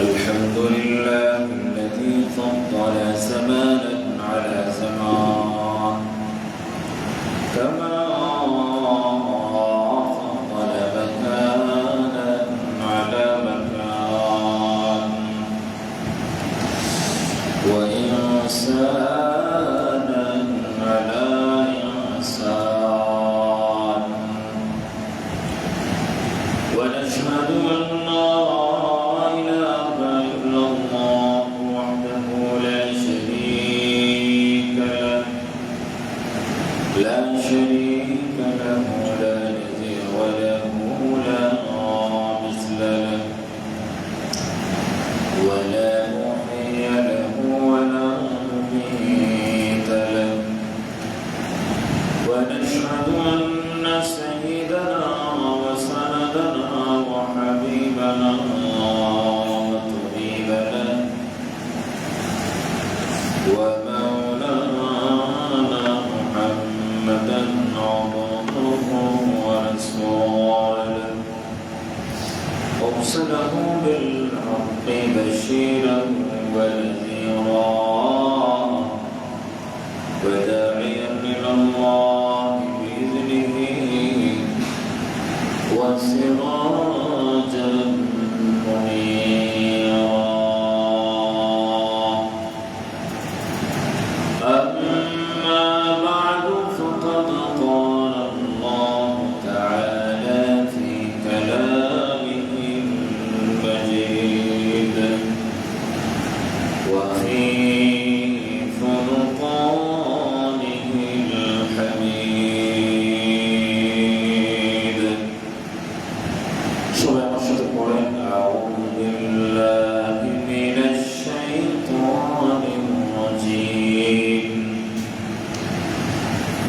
الحمد لله الذي فضل زمانا على زمان كما فضل مكانا على مكان وإنسانا على إنسان ونشهد أن لا شريك له لا نظير له لا مثل له ولا محيي له ولا مميت له ونشهد أن سيدنا وسندنا وحبيبنا وطبيبنا محمدا عبده ورسوله أرسله بالحق بشيرا ونذيرا وداعيا إلى الله بإذنه وسراجا منيرا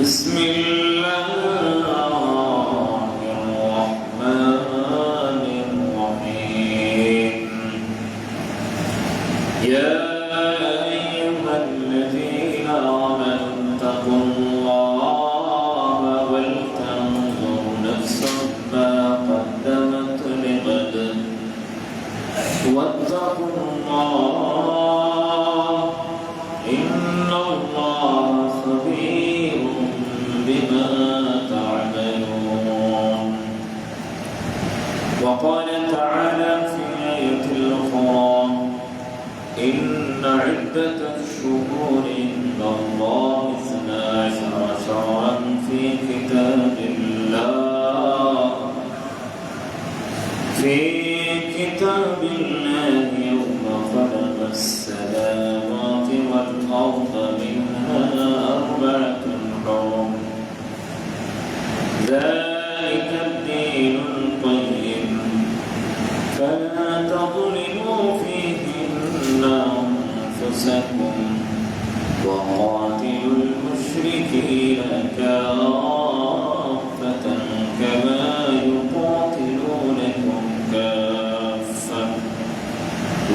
بسم الله الرحمن الرحيم يا أيها الذين آمنوا اتقوا الله ولتنظر نفس ما قدمت لغد واتقوا الله إن الله خبير بما تعملون وقال تعالى في آية الأخرى إن عدة الشهور عند الله 12 شهرا في كتاب الله يوم خلق السماوات والأرض منها 4 حرم ذلك الدين القيم فلا تظلموا فيهن أنفسكم وقاتلوا المشركين كافة كما يقاتلونكم كافة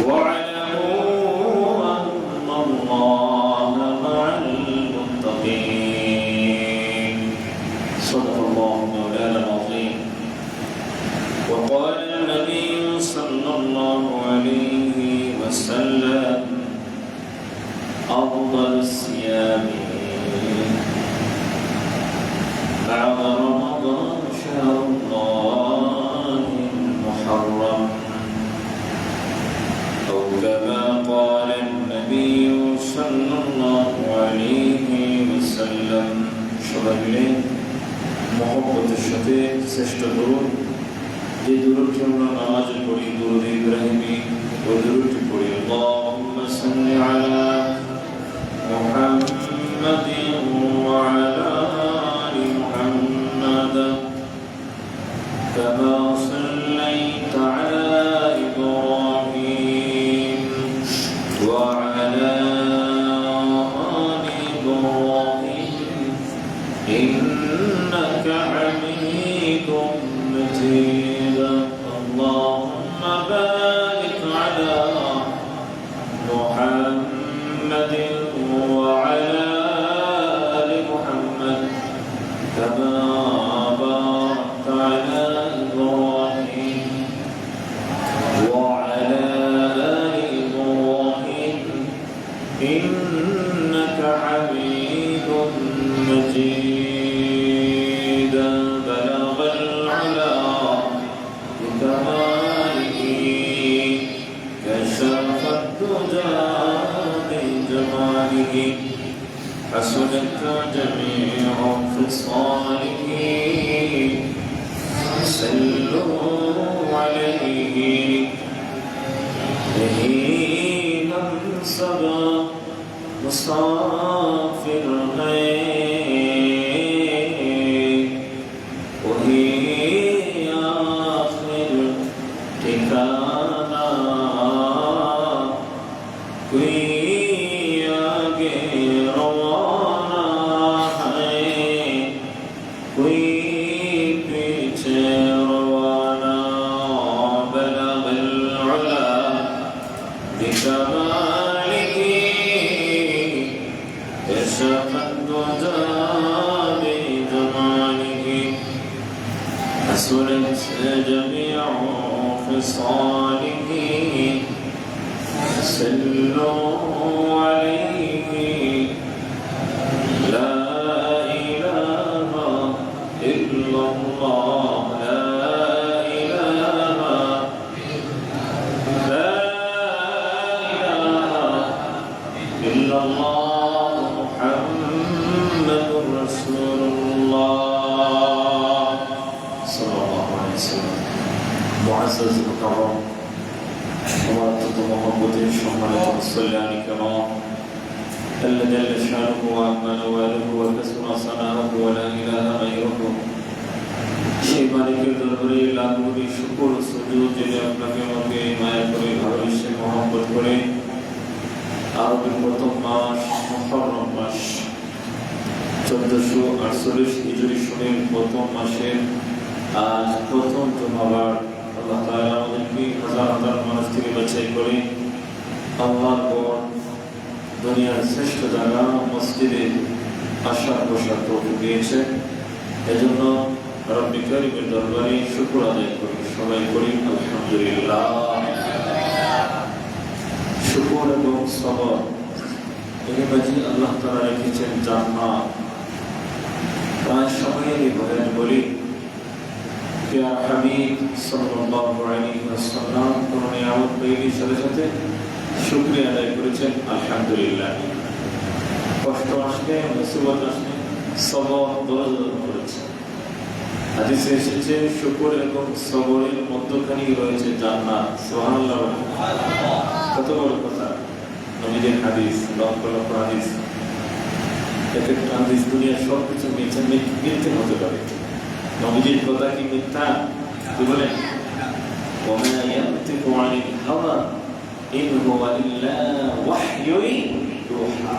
واعلموا أن الله مع المتقين صدق الله مولانا العظيم وقال النبي صلى الله عليه وسلم أفضل الصيام بعد رمضان شهر الله المحرم أو كما قال النبي صلى الله عليه وسلم شرعي মোহাম্মদের সাথে চেষ্টা করুন যে দুরূদটি আমরা নামাজে পড়ি দুরূদ ইব্রাহিমি ওই দুরূদটি পড়ি আল্লাহুম্মা সাল্লি আলা মুহাম্মাদিন ওয়া আলা আলি মুহাম্মাদ কামা সাল্লাইতা আলা ইব্রাহিম ওয়া আলা আলি ইব্রাহিম إنك حميد مجيد اللهم بارك على محمد وعلى آل محمد كما باركت على إبراهيم مجيد بلغ العلا بكماله كشف الدجى بجماله حسنت جميع خصاله صلوا عليه به منصب مسافر है वही आखिर ठिकाना कोई आगे रवाना है कोई पीछे रवाना बलग العلا بكماله كشف الدجى بجماله حسنت جميع خصاله صلوا عليه لا إله إلا الله لا إله إلا الله محمد رسول الله صلى الله عليه وسلم معزز مكرم ومرتضى محمد شمالة الصليان كرام جل جل شانه وعما نواله وكسر صنعه ولا إله غيره সেই মালিকের দরবারে লাখ কোটি শুকর সুজুদ যিনি আপনাকে আমাকে মায়া করে ভালোবেসে মহব্বত করে আরবের প্রথম মাস মুহররম মাস 1448 হিজরি সনের প্রথম মাসের আজ প্রথম জুমাবার আল্লাহ তাআলা আমাদেরকে হাজার হাজার মানুষ থেকে বাছাই করে আল্লাহর পর দুনিয়ার শ্রেষ্ঠ জায়গা মসজিদে আসার বসার তৌফিক দিয়েছে। এজন্য রব্বি কারীমের দরবারে শুকর আদায় করি, সবাই করি আলহামদুলিল্লাহ। শুকর এবং সবর এর মাঝে আল্লাহ তাআলা রেখেছেন জান্নাত। প্রায় সময়ের বয়ান বলি ইয়া হাবিব সাল্লাল্লাহু আলাইহি ওয়াসাল্লাম কোন নিয়ামত পেয়ে সাথে সাথে শুকরিয়া আদায় করেছেন আলহামদুলিল্লাহ। কষ্ট আসলে মুসিবত আসলে সবর দরদ করেছেন। হাদিসে এসেছে শুকর এবং সবরের মধ্যখানে রয়েছে জান্নাত। সুবহানাল্লাহ। কত বড় কথা, নবীজির হাদিস, লক্ষ লক্ষ হাদিস। এক একটা হাদিস দুনিয়ার সব কিছু মিথ্যে হতে পারে, নবীজির কথা কি মিথ্যা? কি বলেন? ওয়া মা ইয়ানতিকু আনিল হাওয়া ইন হুয়া ইল্লা ওয়াহয়ুন ইউহা।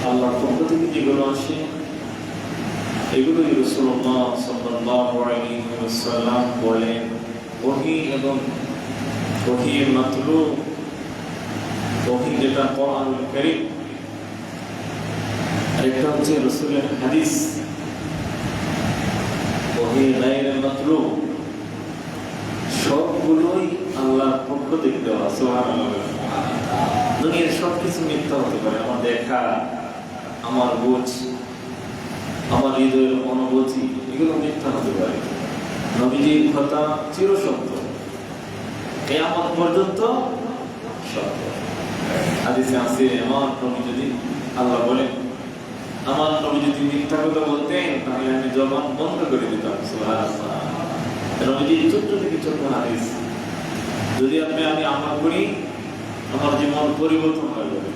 আল্লাহর পক্ষ থেকে যেগুলো আসে এগুলোই রাসূলুল্লাহ সাল্লাল্লাহু আলাইহি ওয়াসাল্লাম বলেন। ওহী এবং ওহীর মাতলু, ওহী যেটা কোরআনুল কারীম, আরেকটা হচ্ছে রাসূলের হাদিস। ওহী গায়রে মাতলু সবগুলোই আল্লাহর পক্ষ থেকে দেওয়া। সুবহানাল্লাহ। দুনিয়ার সব কিছু মিথ্যা হতে পারে, আমার দেখা, আমার বুঝ, আমার হৃদয়ের অনুভূতি, এগুলো মিথ্যা হতে পারে। নবীজির কথা চিরসত্য, কিয়ামত পর্যন্ত সত্য। হাদিসে আছে আমার নবী যদি, আল্লাহ বলেন আমার নবী যদি মিথ্যা কথা বলতেন তাহলে আমি জবান বন্ধ করে দিতাম। সুবহানাল্লাহ। নবীজির ছোট্ট থেকে ছোট্ট হাদিস, যদি আমি আমল করি আমার জীবন পরিবর্তন হয়ে যাবে।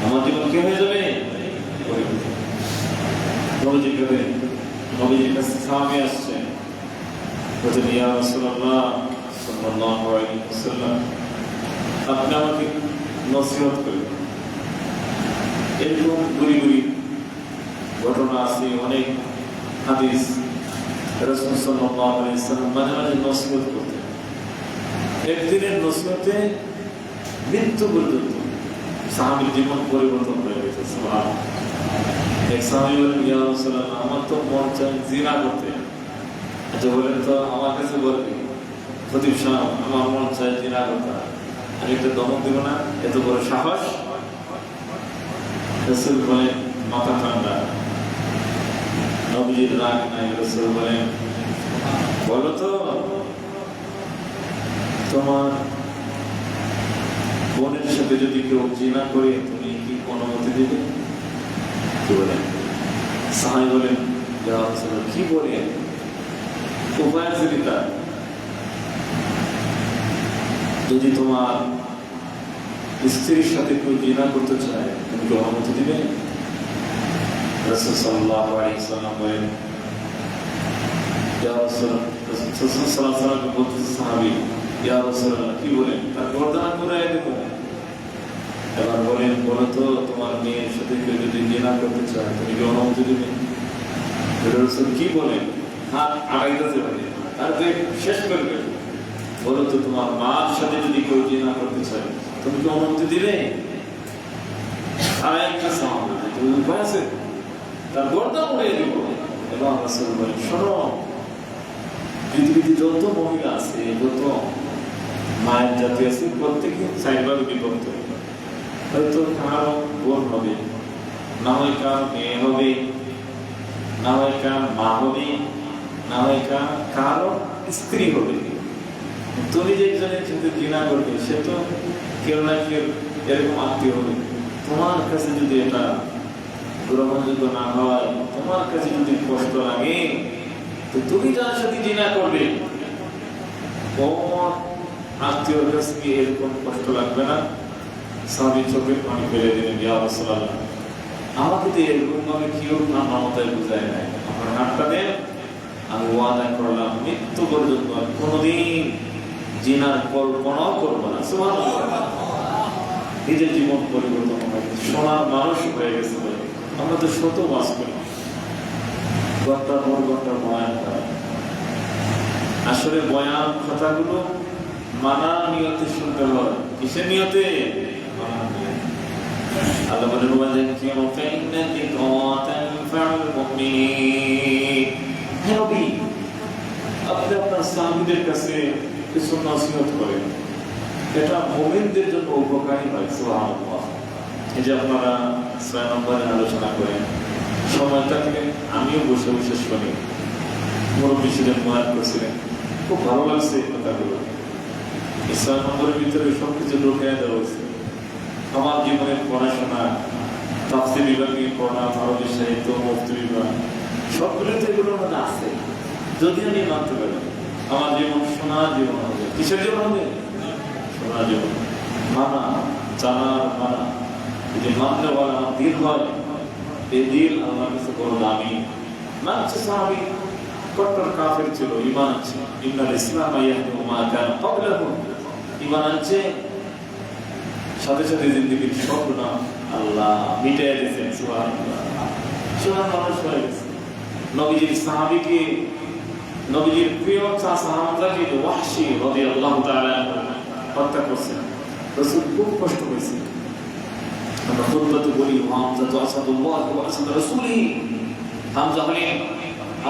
আমার জীবন কি হয়ে যাবে? পরিবর্তন। নবীজির কাছে সাহাবী আসছে, বলছেন ইয়া রাসূলুল্লাহ সাল্লাল্লাহু আলাইহি ওয়াসাল্লাম, আপনি আমাকে নসিহত করুন। এরকম গুড়ি গুড়ি ঘটনা আছে, অনেক হাদিস। রাসূল সাল্লাল্লাহু আলাইহি ওয়াসাল্লাম মাঝে মাঝে নসিহত করতেন। একদিনের নসিহতে মৃত্যু পর্যন্ত সাহাবীর জীবন পরিবর্তন হয়ে গেছে। সুবহানাল্লাহ। এক সাহাবী বলেন ইয়া রাসূলুল্লাহ, আমার তো মন চায় জিনা করতে। আচ্ছা বলেন তো আমার কাছে বলবি খতিব সাহেব আমার মন চায় জিনা করতে, আমি একটা দমক দিব না? এত বড় সাহস? রাসূল বলেন মাথা ঠান্ডা, নবীজির রাগ নাই। রাসূল বলেন, বলো তো তোমার বোনের সাথে যদি কেউ জিনা করে তুমি কি অনুমতি দেবে? কি বলেন? সাহাবী বলেন, ইয়া রাসূলুল্লাহ, কি বলে উপায় আছে কি তার? যদি তোমার স্ত্রীর সাথে কেউ জিনা করতে চায় তুমি কি অনুমতি দিবে? রাসূল সাল্লাল্লাহু আলাইহি ওয়াসাল্লাম বলেন, ইয়া রাসূলুল্লাহ, রাসূল সাল্লাল্লাহু আলাইহি ওয়াসাল্লাম বলতেছে সাহাবী, ইয়া রাসূলুল্লাহ, কি বলেন? তার গর্দান ঘুরায় দেব। এবার বলেন, বলো তো তোমার মেয়ের সাথে কেউ যদি জিনা করতে চায় তুমি কি অনুমতি দিবে? রাসূল কি বলেন? হাত আগাইতে পারে আর শেষ করবে। বলো তো তোমার মার সাথে যদি কেউ জিনা করতে চায় তুমি কি অনুমতি দিবে? আর একটা সাহাবী তুমি উপায় আছে? তার গর্দান উড়িয়ে দিব। এবং রাসূল বলেন, শোনো, পৃথিবীতে যত মহিলা আছে, যত মায়ের জাতি আছে, প্রত্যেকে চাইভাবে বিভক্ত। হয়তো কারো বোন হবে, না হয় কার মেয়ে হবে, না হয় কার মা হবে, না হয় কারো স্ত্রী হবে। তুমি যে একজনের সাথে জিনা করবে সে তো কেউ না কেউ এরকম আত্মীয় হবে। তোমার কাছে যদি এটা গ্রহণযোগ্য না হয়, তোমার কাছে যদি কষ্ট লাগে, তো তুমি যার সাথে জিনা করবে আত্মীয়র কাছে কি এরকম কষ্ট লাগবে না? সাহাবী চোখে পানি ফেলে দিলেন, ইয়া রাসূলুল্লাহ, আমাকে তো এরকম ভাবে কেউ মানবতায় বুঝায় নাই। আপনার হাতটা দেন, আমি ওয়াদা করলাম মৃত্যু পর্যন্ত কোনোদিন জিনার কল্পনাও করবো না। সুবহানাল্লাহ। নিজের জীবন পরিবর্তন হয়, সোনার মানুষ হয়ে গেছে। আমরা তো শত বাস করি, ঘন্টার পর ঘন্টা বয়ান করা। আসলে বয়ান কথাগুলো মানা নিয়তে শুনতে হয়। কিসের নিয়তে? আল্লাহ বলেন, ওয়াযাক্কিরু ফাইন্না যিকরা তানফাউল মুমিনিন। হে নবী, আপনি আপনার সাহাবীদের কাছে কিছু নসিহত করেন, এটা মুমিনদের জন্য উপকারী হয়। সুবহানাল্লাহ। এই যে আপনারা 6 নম্বরে আলোচনা করেন, সময় থাকলে আমিও বসে বসে শুনি। মুরব্বী ছিলেন, বয়ান করছিলেন, খুব ভালো লাগছে এই কথাগুলো। 6 নম্বরের ভিতরে সবকিছু ঢুকিয়ে দেওয়া হয়েছে। আমার জীবনের পড়াশোনা, তাফসীর বিভাগে পড়া, আরবি সাহিত্য, মুফতি বিভাগ, সবগুলোতে এগুলো মধ্যে আছে। যদি আমি মানতে পারি, আমার জীবন সোনার জীবন হবে। কিসের জীবন হবে? সোনার জীবন। মানা, জানার মানা, যদি মানলে বলে আমার দিল হয়, এই দিল আল্লাহর কাছে বড় দামি। মানছে সাহাবী, কট্টর কাফের ছিল, ঈমান আছে। ইন্নাল ইসলাম ইয়াহদু মা কানা ক্বাবলাহু, ঈমান আছে, সাথে সাথে জিন্দেগির সব গুনাহ আল্লাহ মিটিয়ে দিয়েছেন। সুবহানাল্লাহ। সোনার মানুষ হয়ে গেছে। নবীজির সাহাবীকে, নবীজির প্রিয় চাচা হামজাকে ওয়াহশী রাদিয়াল্লাহু তাআলা হত্যা করছেন। রাসূল খুব কষ্ট পেয়েছেন। আমরা খুতবাতে বলি, হামজা তো আসাদুল্লাহ ওয়া আসাদ রাসূলি। হামজা হলেন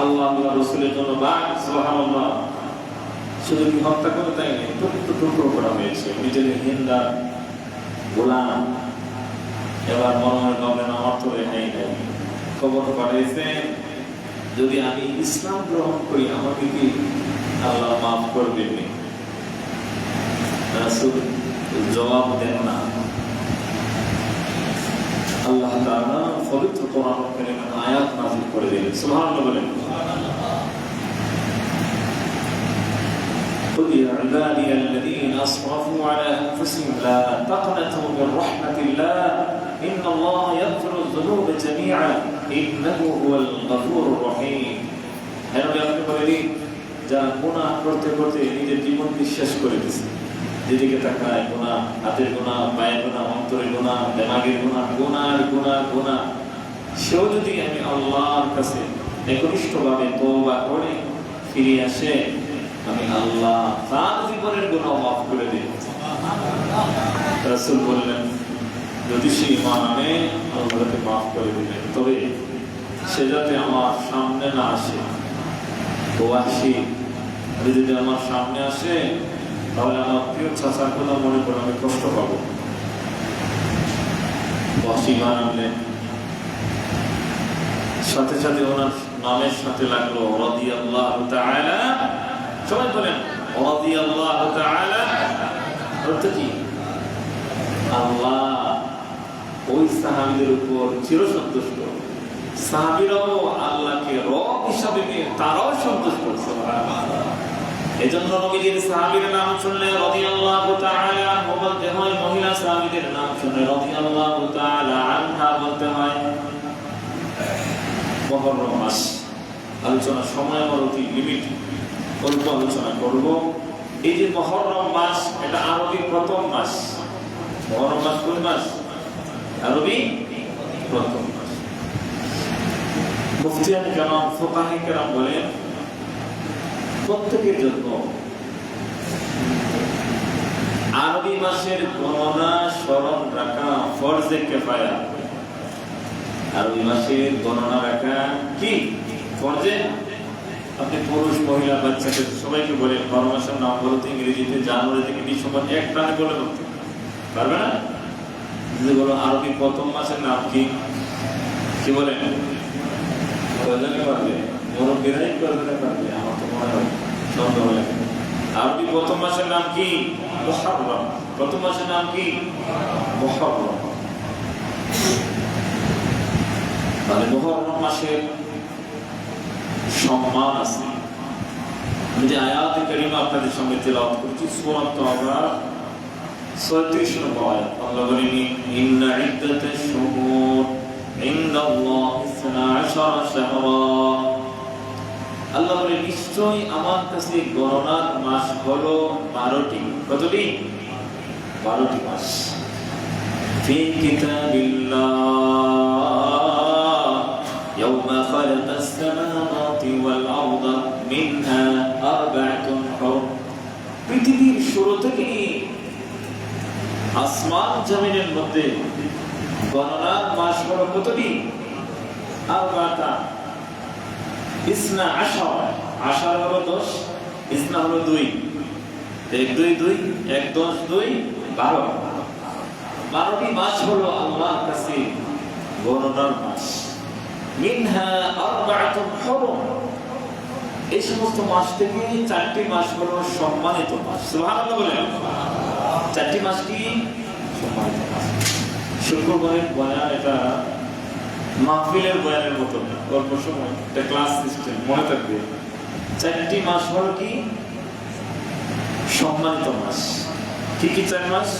আল্লাহ রাসূলের জন্য বাগ। সুবহানাল্লাহ। শুধু কি হত্যা করে তাই নয়, টুকরো করা হয়েছে। নিজের হিন্দা গোলাম। এবার মনে হয় ভাবলেন আমার তো রেহাই নেই, খবর পাঠিয়েছে, যদি আমি ইসলাম গ্রহণ করি আমাকে কি আল্লাহ মাফ করবেন? রাসূল জবাব দেন না। আল্লাহ তাআলা পবিত্র কোরআন কারীমে আয়াত নাযিল করে দিলেন। সুবহানাল্লাহ বলেন, قل يا عبادي الذين أسرفوا على أنفسهم لا تقنطوا من رحمة الله إن الله يغفر الذنوب جميعا إنه هو الغفور الرحيم। হ্যাঁ, আপনি বলেন যারা গুনাহ করতে করতে নিজের জীবনকে শেষ করে দিয়েছে, যেদিকে তাকায় গুনাহ, হাতের গুনাহ, পায়ের গুনাহ, অন্তরের গুনাহ, দেমাগের গুনাহ, গুনার গুনাহ গুনাহ, সেও যদি আমি আল্লাহর কাছে একনিষ্ঠভাবে তওবা করে ফিরে আসে, আমি আল্লাহ তার জীবনের গুনাহ মাফ করে দিই। রাসূল বললেন, যদি সে ঈমান আনে আল্লাহ তাকে মাফ করে দিবেন, তবে সে যাতে আমার সামনে না আসে। ওয়াহশী যদি আমার সামনে আসে তাহলে আমার প্রিয় চাচার কথা মনে করে আমি কষ্ট পাবো। ওয়াহশী ঈমান আনলেন, সাথে সাথে ওনার নামের সাথে লাগলো রাদিয়াল্লাহু তাআলা। সবাই বলেন রাদিয়াল্লাহু তাআলা। অর্থ কি? আল্লাহ ওই সাহাবীদের উপর চিরসন্তুষ্ট। সাহাবীরাও আল্লাহকে রব হিসাবে নিয়ে তারাও সন্তুষ্ট। সুবহানাল্লাহ। এজন্য নবীজির সাহাবীর নাম শুনলে রাদিয়াল্লাহু তাআলা বলতে হয়, মহিলা সাহাবীদের নাম শুনলে রাদিয়াল্লাহু তাআলা আনহা বলতে হয়। মুহররম মাস আলোচনা সময় আমার অতি লিমিট, অল্প আলোচনা করব। এই যে মুহররম মাস, এটা আরবি প্রথম মাস। মুহররম মাস কোন মাস? আরবি প্রথম মাস। মুফতিয়ান কেরাম, ফুকাহে কেরাম বলেন প্রত্যেকের জন্য আরবি মাসের গণনা স্মরণ রাখা ফরজে কিফায়া। আরবি মাসের গণনা রাখা কি ফরজে? আপনি পুরুষ মহিলা বাচ্চাদের সবাইকে বলেন 12 মাসের নাম বলতে ইংরেজিতে জানুয়ারি থেকে ডিসেম্বর এক টানে বলে বলতে পারবে না? যদি বলো আরবি প্রথম মাসের নাম কি, কি বলেন? পারবে মুরব্বীরাই করবে পারবে, আমার তো মনে হয় সন্দেহ লাগে। আরবি প্রথম মাসের নাম কি? মুহররম। প্রথম মাসের নাম কি? মুহররম। তাহলে মুহররম মাসের সম্মান আছে। আমি যে আয়াত কারিমা আপনাদের সামনে তেলাওয়াত করছি সূরা তাওবা 36 নম্বর আয়াত। আল্লাহ বলেন ইন্না ইদ্দাতাশ শুহুর ইনদাল্লাহি 12 শাহরা। আল্লাহ বলেন নিশ্চয়ই আমার কাছে গণনার মাস হলো 12টি। কতটি? 12টি মাস। ফি কিতাবিল্লাহ ইয়াওমা খালাকাস সামাওয়াতি ওয়াল আরদা মিনহা আরবা'তুন হুরুম। পৃথিবীর শুরু থেকে আসমান জমিনের মধ্যে গণনার মাস হলো কতটি? আরবা'তা। ইসনা আশার, আশার হলো 10, ইসনা হলো 2, 1 2 2 1 10 2 12। 12টি মাস হলো আল্লাহর কাছে গণনার মাস। মিনহা আরবা'তুন হুরুম। এই সমস্ত মাস থেকে 4টি মাস হলো সম্মানিত মাস। সুবহানাল্লাহ বলেন। 4টি মাস কি সম্মানিত মাস। শুক্রবারের বয়ান এটা মাহফিলের বয়ানের মতো অল্প সময়, এটা ক্লাস সিস্টেম, মনে থাকবে। 4টি মাস হলো কি সম্মানিত মাস। কি কি 4 মাস?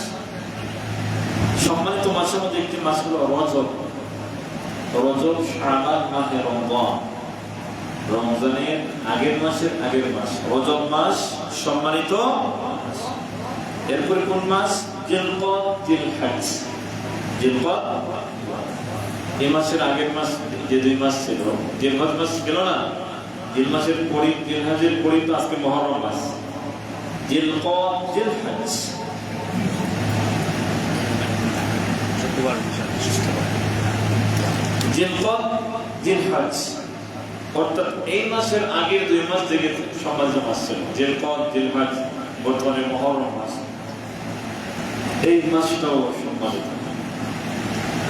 সম্মানিত মাসের মধ্যে একটি মাস হলো রজব। রজব শাবান মাহে রমজান, রমজানের আগের মাসের আগের মাস রজব মাস সম্মানিত মাস। এরপরে কোন মাস? জিলকদ, জিলহজ। জিলকদ এই মাসের আগের মাস যে 2 মাস ছিল, জিলহজ মাস গেল না, জিল মাসের পরে জিলহজের পরে তো আজকে মুহররম মাস। জিলকদ, জিলহজ। জিলকদ, জিলহজ অর্থাৎ এই মাসের আগের 2 মাস থেকে সম্মানিত মাস ছিল। জিলকদ, জিলহজ, বর্তমানে মুহররম মাস। এই মাসটাও সম্মানিত।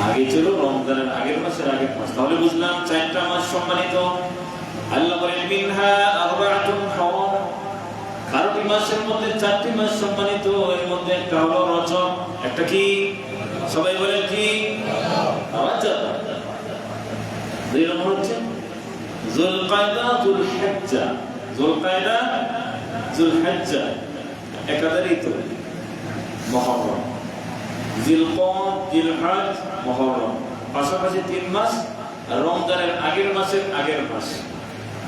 আগে ছিল রমজানের আগের মাসের আগের মাস। তাহলে বুঝলাম 4টা মাস সম্মানিত। আল্লাহ বলেন মিনহা আরবা'তুন হুরুম। 12টি মাসের মধ্যে 4টি মাস সম্মানিত। এর মধ্যে একটা হলো রজব। একটা কি? সবাই বলেন কি? রজব। 2 নম্বর হচ্ছে যুলকায়দা, যুলহিজ্জা। যুলকায়দা, যুলহিজ্জা একাধারেই তো মুহররম। জিলকদ, জিলহজ, মুহররম পাশাপাশি 3 মাস। রমজানের আগের মাসের আগের মাস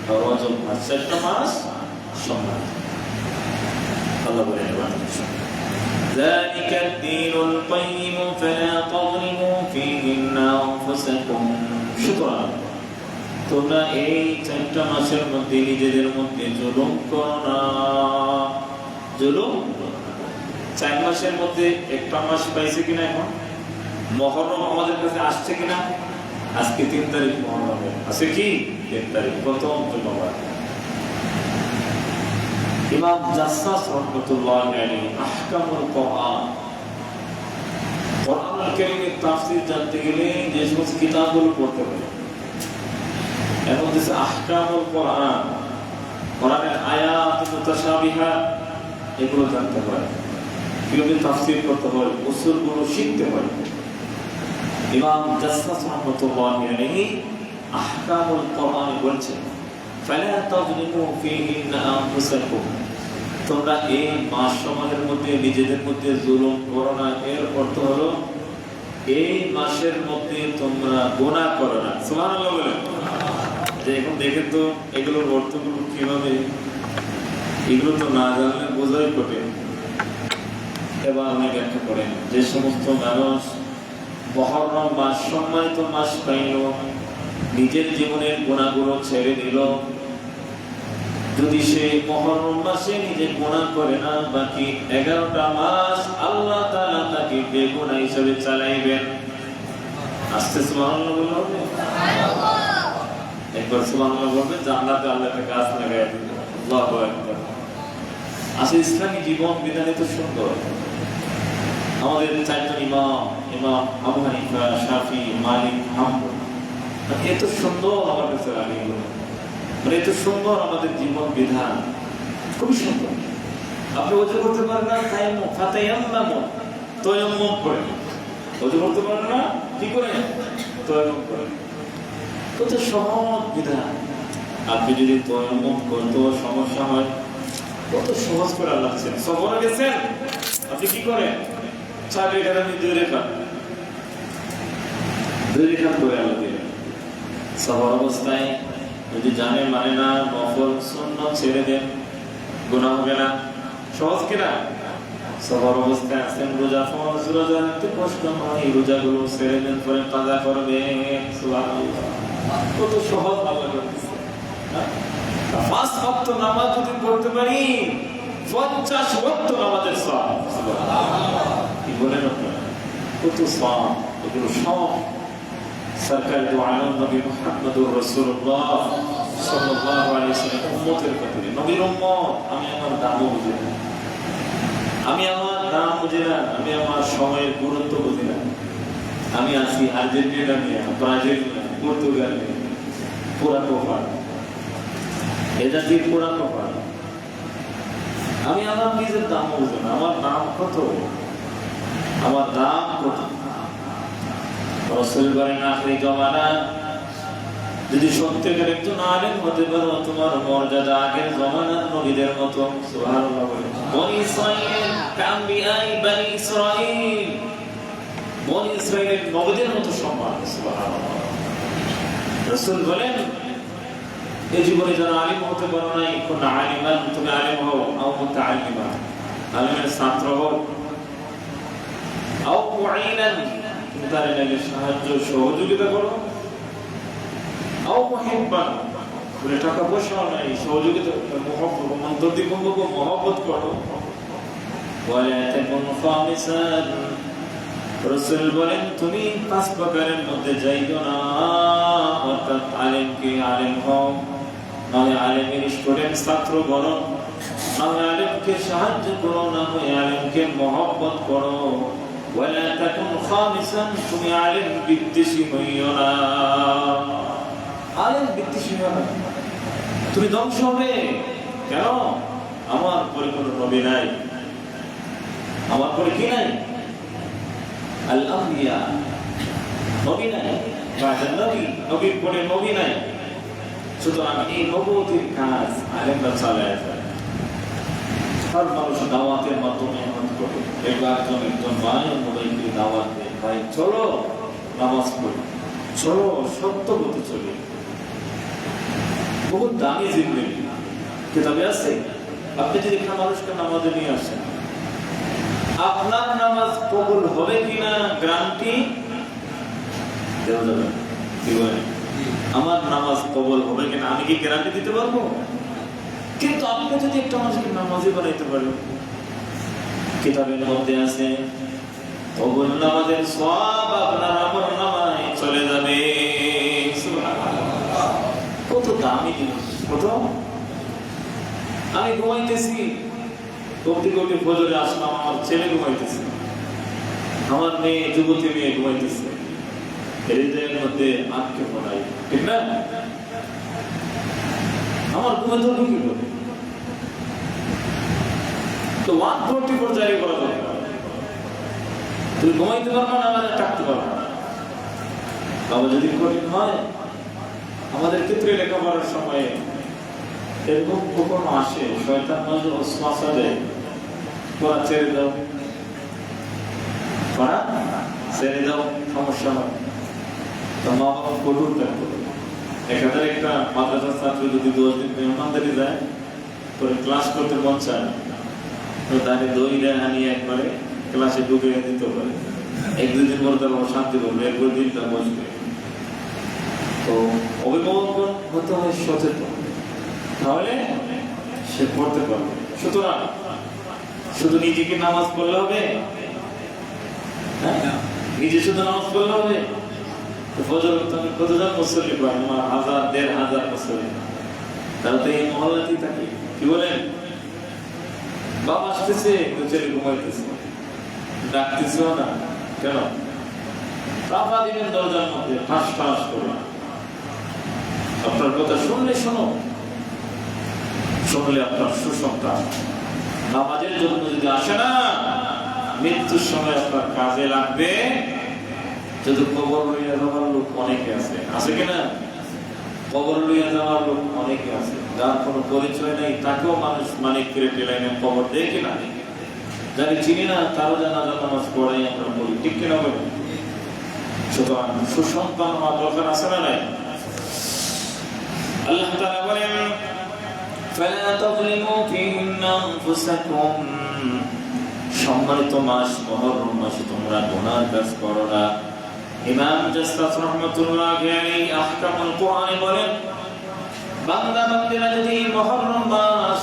রজব মাস। 4টা মাস সম্মানিত। আল্লাহ বলেন যালিকা দ্বীনুল কাইয়িম ফালা তাযলিমু ফীহিন্না আনফুসাকুম। সুতরাং তোমরা এই 4টা মাসের মধ্যে নিজেদের মধ্যে জুলুম করো না। জুলুম 4 মাসের মধ্যে একটা মাস পাইছে কিনা? এখন মুহররম আমাদের কাছে আসছে কিনা? আজকে 3 তারিখ মুহররম আছে কি? 3 তারিখ প্রথম জুমাবার। ইমাম জাসসাস রাহমাতুল্লাহি আলাইহি আহকামুল কুরআন, কুরআনুল কারীমের তাফসীর জানতে গেলে যে সমস্ত কিতাবগুলো পড়তে হবে, এর মধ্যে বলতেছে আহকামুল কোরআন, কোরআনের আয়াত মুতাশাবিহা এগুলো জানতে হয়, কিভাবে তাফসীর করতে হয়, উসুলগুলো শিখতে হয়। ইমাম জাসসাস রাহমাতুল্লাহি আলাইহি আহকামুল কোরআন বলছেন, ফালা তাযলিমু ফীহিন্না আনফুসাকুম, তোমরা এই মাস সমূহের মধ্যে নিজেদের মধ্যে জুলুম করো না। এর অর্থ হলো এই মাসের মধ্যে তোমরা গুনাহ করো না। সুবহানাল্লাহ বলেন। যে এখন দেখেন তো এগুলোর অর্থগুলো কিভাবে, এগুলো তো না জানলে বোঝাই কঠিন। এবার অনেক ব্যাখ্যা করেন, যে সমস্ত মানুষ মুহররম মাস সম্মানিত মাস পাইল, নিজের জীবনের গুনাহগুলো ছেড়ে দিল, যদি সে মুহররম মাসে নিজে গুনাহ করে না, বাকি 11টা মাস আল্লাহ তাআলা তাকে বেগুনাহ হিসেবে চালাইবেন। আস্তে সুবহানাল্লাহ বলবেন, একবার সুবহানাল্লাহ বলবেন, জান্নাতে আল্লাহ তাকে গাছ লাগায় দিবেন। আল্লাহু আকবার। আসলে ইসলামী জীবন বিধান এত সুন্দর। আমাদের চারজন ইমাম, ইমাম আবু হানিফা, শাফি, মালিক, হাম্বল, এত সুন্দর আমার কাছে লাগে, মানে এত সুন্দর আমাদের জীবন বিধান, খুবই সুন্দর। আপনি ওযু করতে পারেন না, ফাতায়াম্মামু, তায়াম্মুম করেন। ওযু করতে পারেন না, কি করেন? তায়াম্মুম করেন। কত সহজ বিধান। আপনি যদি তায়াম্মুম করতে সমস্যা হয়, কত সহজ করে আল্লাহ দিয়েছেন। সফরে গেছেন, আপনি কি করেন? 4 রেখাত আপনি 2 রেখাত করে আল্লাহ দিলেন। সফর অবস্থায় যদি জানে মানে না, নফল সুন্নাত ছেড়ে দেন, গুনাহ হবে না। সহজ কিনা? সফর অবস্থায় আছেন, রোজা ফরজ, রোজা রাখতে কষ্ট হয়, রোজাগুলো ছেড়ে দেন, পরে কাজা করবেন। সুবহানাল্লাহ, কত সহজ আল্লাহ করতেছে। 5 ওয়াক্ত নামাজ যদি পড়তে পারি, 50 ওয়াক্ত নামাজের সওয়াব। সুবহানাল্লাহ, কি বলেন আপনারা? কত সওয়াব! এগুলো সব সরকার দু আলম নবী মুহাম্মদুর রাসূলুল্লাহ সাল্লাল্লাহু আলাইহি ওয়াসাল্লাম উম্মতের খাতিরে। নবীর উম্মত, আমি আমার দামও বুঝি না, আমি আমার দাম বুঝি না, আমি আমার সময়ের গুরুত্ব বুঝি না। আমি আছি আর্জেন্টিনা নিয়ে, ব্রাজিল নিয়ে, পর্তুগাল নিয়ে, পুরা কপাল, এ জাতির পুরা কপাল। আমি আমার নিজের দাম বুঝি না। আমার দাম কত? আমার দাম কত? রাসূল বলেন, আখিরি জামানা যদি সত্যিকার একজন আলেম হতে পারো, তোমার মর্যাদা আগের জামানার নবীদের মতো। সুবহানাল্লাহ বলেন। বনি ইসরাঈল কাম্বিয়াই বনি ইসরাঈল, বনি ইসরাঈলের নবীদের মতো সম্মান। সুবহানাল্লাহ। রাসূল বলেন, এই জীবনে যারা আলেম হতে পারো নাই, কোন আলিমান, তুমি আলেম হও, আও মুতাআল্লিমা, আলেমের ছাত্র হও, আও মুঈনান, তার লাগে সাহায্য সহযোগিতা করো, আও মুহিব্বান, বলে টাকা পয়সা নাই, সহযোগিতা, মহব্বত, মন্তব্য, মহব্বত করো। ওয়ালা তাকুন খামিসান, রাসূল বলেন, তুমি 5 প্রকারের মধ্যে যাইও না। অর্থাৎ আলেমকে আলেম হও, নয় আলেমের স্টুডেন্ট ছাত্র বলো, নয় আলেমকে সাহায্য করো, না হয় আলেমকে মহব্বত করো। ওয়ালা তাকুন খামিসান, তুমি আলেম বিদ্বেষী হইও না। আলেম বিদ্বেষী হইও না, তুমি ধ্বংস হবে। কেন? আমার পরে কোনো নবী নাই, আমার পরে কি নাই? আল আম্বিয়া, নবী নাই, বাদে নবী, নবীর পরে নবী নাই। সুতরাং এই নবুয়তের কাজ আলেমরা চালায় যায়। সব মানুষ দাওয়াতের মাধ্যমে মেহনত করে। একজন ভাই মোবাইলকে দাওয়াত দেয়, ভাই চলো নামাজ পড়ি, চলো সত্য পথে চলি। বহুত দামি জিনিস কিতাবে আছে। আপনি যদি একটা মানুষকে নামাজে নিয়ে আসেন, আপনার নামাজ কবুল হবে কিনা গ্যারান্টি দেওয়া যাবে? কি বলেন? আমার নামাজ কবুল হবে কিনা আমি কি গ্যারান্টি দিতে পারবো? কিন্তু আপনি যদি একটা মানুষকে নামাজি বানাইতে পারেন, কিতাবের মধ্যে আছে কবুল নামাজের সওয়াব আপনার আমলনামায় চলে যাবে। সুবহানাল্লাহ, কত দামি জিনিস! কত! আমি ঘুমাইতেছি, কোটি ফজরে আসলাম, আমার ছেলে ঘুমাইতেছে, আমার মেয়ে, যুবতী মেয়ে ঘুমাইতেছে, হৃদয়ের মধ্যে আক্ষেপ নাই, ঠিক না? আমার ঘুমে ধরবো কি করে? তো 144 জারি করা দরকার। তুমি ঘুমাইতে পারবো না, আমাদের থাকতে পারবো না। বাবা যদি কঠিন হয়, আমাদের ক্ষেত্রে লেখাপড়ার সময়ে এরকম কখনো আসে শয়তান নজর ওসওয়াসা দেয়, পড়া ছেড়ে দাও, পড়া ছেড়ে দাও, সমস্যা হয়। তো মা বাবা কঠোর থাকবে। এখানে একটা মাদ্রাসার ছাত্র যদি 10 দিন মেহমানদারি যায়, পরে ক্লাস করতে মন চায় না, তো তাকে দইটা আনিয়ে একবারে ক্লাসে ঢুকে দিতে পারে। 1-2 দিন পরে তার শান্তি করবে, এরপর দিনটা বসবে। তো অভিভাবক হতে হয় সচেতন, তাহলে সে পড়তে পারবে। সুতরাং শুধু নিজেকে নামাজ পড়লে হবে? নিজে শুধু নামাজ পড়লে হবে? ফজর তুমি কতজন মুসল্লি পাই? আমার 1000-1500 মুসল্লি। তারা তো এই মহল্লাতেই থাকে। কি বলেন? বাপ আসতেছে, ছেলে ঘুমাইতেছে, ডাকতেছেও না কেন? চাপা দিবেন দরজার মধ্যে, ঠাস ঠাস করে। আপনার কথা শুনলে শুনলে আপনার সুসন্তান নামাজের জন্য যদি আসে না, মৃত্যুর সময় আপনার কাজে লাগবে। যদি কবর লইয়া যাওয়ার লোক অনেকে আছে, আছে কিনা? কবর লইয়া যাওয়ার লোক অনেকে আছে, যার কোনো পরিচয় নেই, তাকেও মানুষ মানিক করে টেলাইনে কবর দেয় কিনা? যাকে চিনি না তারও জানাজা নামাজ পড়াই আমরা বলি, ঠিক কিনা বলি? সুতরাং সুসন্তান হওয়ার দরকার আছে না নাই? আল্লাহ তাআলা বলেন, ফালা তাযলিমু ফীহিন্না আনফুসাকুম, সম্মানিত মাস মুহররম মাসে তোমরা গুনাহ কাজ করো না। ইমাম জাসসাস রাহমাতুল্লাহি আলাইহি আহকামুল কুরআন বলেন, বান্দা বান্দীরা যদি মুহররম মাস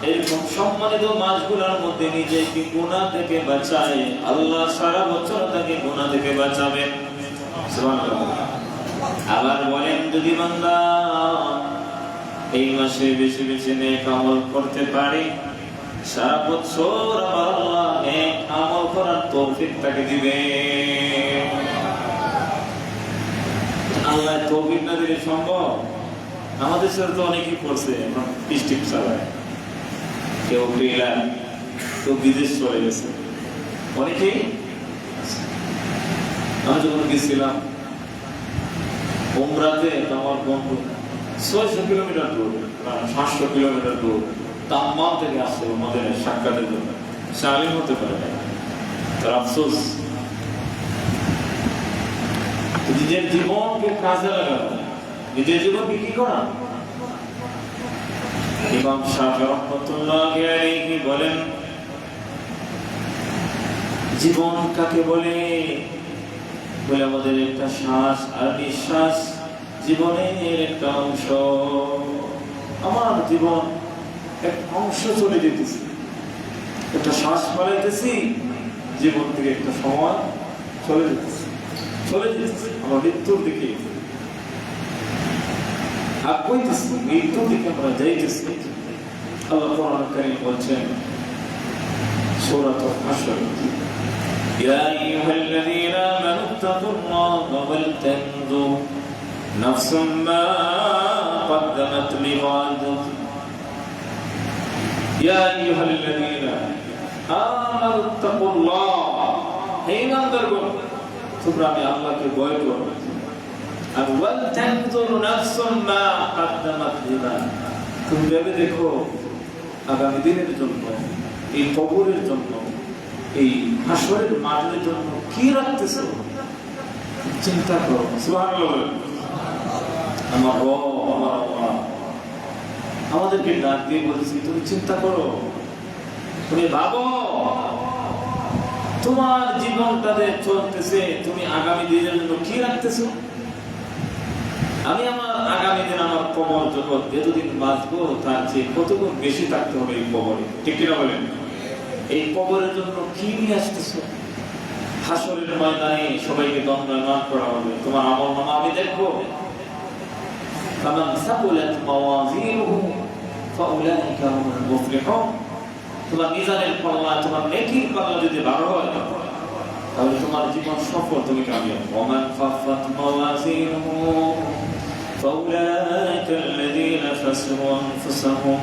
এরকম সম্মানিত মাসগুলোর মধ্যে নিজেকে গুনাহ থেকে বাঁচায়, আল্লাহ সারা বছর তাকে গুনাহ থেকে বাঁচাবেন। সুবহানাল্লাহ। আবার বলেন, যদি বান্দা এই মাসে বেশি বেশি নেক আমল করতে পারে, সারা বছর আল্লাহ নেক আমল করার তৌফিক তাকে দিবে। আল্লাহ তৌফিক না দিলে সম্ভব? আমাদের সাথে তো অনেকেই করছে, এখন ডিস্ট্রিক্ট চালায়, কেউ ট্রেলার, কেউ বিদেশ চলে গেছে, অনেকেই। আমি যখন গেছিলাম উমরাতে, আমার বন্ধু 600 কিলোমিটার দূর, 700 কিলোমিটার দূর তাম্মাম থেকে আসছে আমাদের সাক্ষাতের জন্য। শালীন হতে পারে না, তার আফসোস। নিজের জীবনকে কাজে লাগানো, নিজের জীবনকে কি করা? ইমাম শাফিঈ রাহমাতুল্লাহি আলাইহি বলেন, জীবন কাকে বলে? বলে আমাদের একটা শ্বাস আর নিঃশ্বাস জীবনের একটা অংশ। আমার জীবন এক অংশ চলে যেতেছে, একটা শ্বাস ফলাইতেছি, জীবন থেকে একটা সময় চলে যেতেছে, আমার মৃত্যুর দিকে আগাইতেছি, মৃত্যুর দিকে আমরা যাইতেছি। আল্লাহ কোরআন কারীম বলছেন, সূরাতুল হাশর, ইয়া আইয়ুহাল্লাযীনা আমানুত্তাকুল্লাহা ওয়াল তানজুর নাফসুম মা قدمت لغد يا أيها الذين آمنوا اتقوا الله হে ইমানদারগণ তোমরা আমি আল্লাহকে ভয় করো আর ওয়াল তানজুর নাফসুম মা قدمت لغد তুমি ভেবে দেখো আগামী দিনের জন্য, এই কবরের জন্য, এই হাসরের মাঠের জন্য কি রাখতেছো, চিন্তা করো। সুবহানাল্লাহ। আমার রব, আমার আল্লাহ আমাদেরকে ডাক দিয়ে বলেছি, তুমি চিন্তা করো, তুমি ভাবো তোমার জীবনটাতে চলতেছে, তুমি আগামী দিনের জন্য কি রাখতেছো। আমি আমার আগামী দিন, আমার কবর জগৎ যতদিন বাঁচবো তার চেয়ে কতগুণ বেশি থাকতে হবে এই কবরে, ঠিক কিনা বলেন? এই কবরের জন্য কি নিয়ে আসতেছো? হাসরের ময়দানে সবাইকে দণ্ডায়মান করা হবে, তোমার আমল নামা আমি দেখবো। فمن ثقلت موازينه فأولئك هم المفلحون। তোমার মিজানের পাল্লা, তোমার নেকির পাল্লা যদি ভালো হয় তাহলে তোমার জীবন সফল, তুমি কামিয়াব। ومن خفت موازينه فأولئك الذين খাসরু আনফুসাহুম,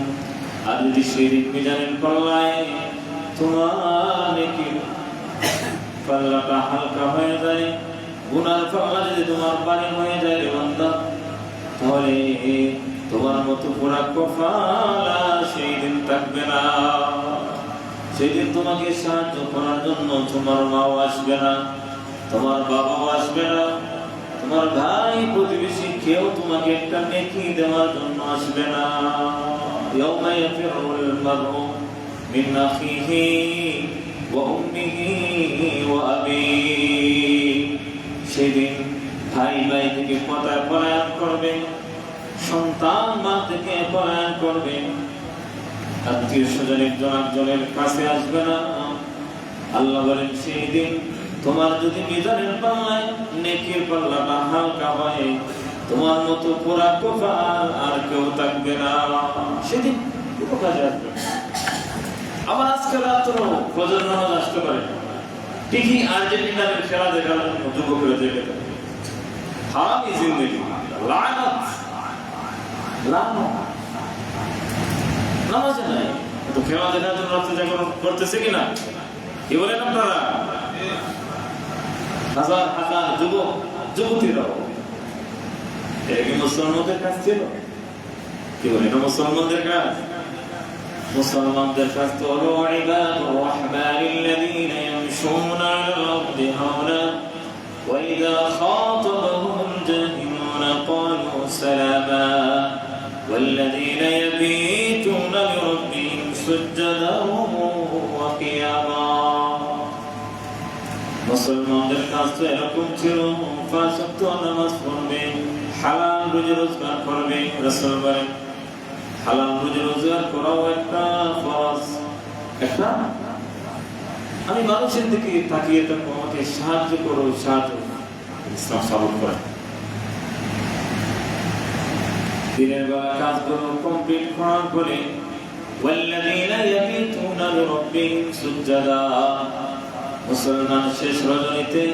আর যদি সেদিন মিজানের পাল্লায় তোমার নেকির পাল্লাটা হালকা হয়ে যায়, গুনার পাল্লা যদি তোমার ভারী হয়ে যায় রে বান্দা, তাহলে তোমার মতো পুরা কফালা সেই দিন থাকবে না। সেদিন তোমাকে সাহায্য করার জন্য তোমার মাও আসবে না, তোমার বাবাও আসবে না, তোমার ভাই প্রতিবেশী কেউ তোমাকে একটা নেকি দেওয়ার জন্য আসবে না। ইয়াউমা ইয়াফিরুল মারউ মিন আখিহি ওয়া উম্মিহি ওয়া আবিহি, সেদিন ভাই ভাই থেকে পলায়ন করবে, সন্তান মা থেকে পলায়ন করবে, আত্মীয় স্বজন একজনের কাছে আসবে না। আল্লাহ বলেন সেই দিন তোমার যদি মিজানের পাল্লায় নেকির পাল্লাটা হালকা হয়, তোমার মতো পুরা কপাল আর কেউ থাকবে না, সেদিন কোনো কাজে আসবে না। আবার আজকে রাত্র ফজর নামাজ আসতে পারে, ঠিকই আর্জেন্টিনার খেলা দেখার জন্য যুবকেরা যেতে পারে, হারামি জিন্দেগি, লানত নামাজে নাই, তো খেলা দেখার জন্য রাত্রে জাগরণ করতেছে কিনা কি বলেন আপনারা? হাজার হাজার যুবক যুবতীরাও, এটা কি মুসলমানদের কাজ ছিল? কি বলে এটা মুসলমানদের কাজ? মুসলমানদের কাজ তো হলো ইবাদুর রাহমানিল্লাযীনা ইয়ামশুনা আলাল আরদি হাওনা ওয়া ইযা খাতাবাহুমুল জাহিলুনা ক্বালু সালামা ওয়াল্লাযীনা ইয়াবীতুনা লিরাব্বিহিম সুজদান ওয়া কিয়ামা। মুসলমানদের কাজ তো এরকম ছিল, পাঁচ ওয়াক্ত নামাজ পড়বে, হালাল রুজি রোজগার করবে। রাসূল বলেন হালাল রুজি রোজগার করাও একটা ফরজ। একটা আমি মানুষের দিকে তাকিয়ে থাকবো, আমাকে সাহায্য করো, সাহায্য ইসলাম সাপোর্ট করে। দিনের বেলা কাজগুলো কমপ্লিট করার পরে ওয়াল্লাযীনা ইয়াবিতুনা লিরাব্বিহিম সুজদা, মুসলমান শেষ রজনীতে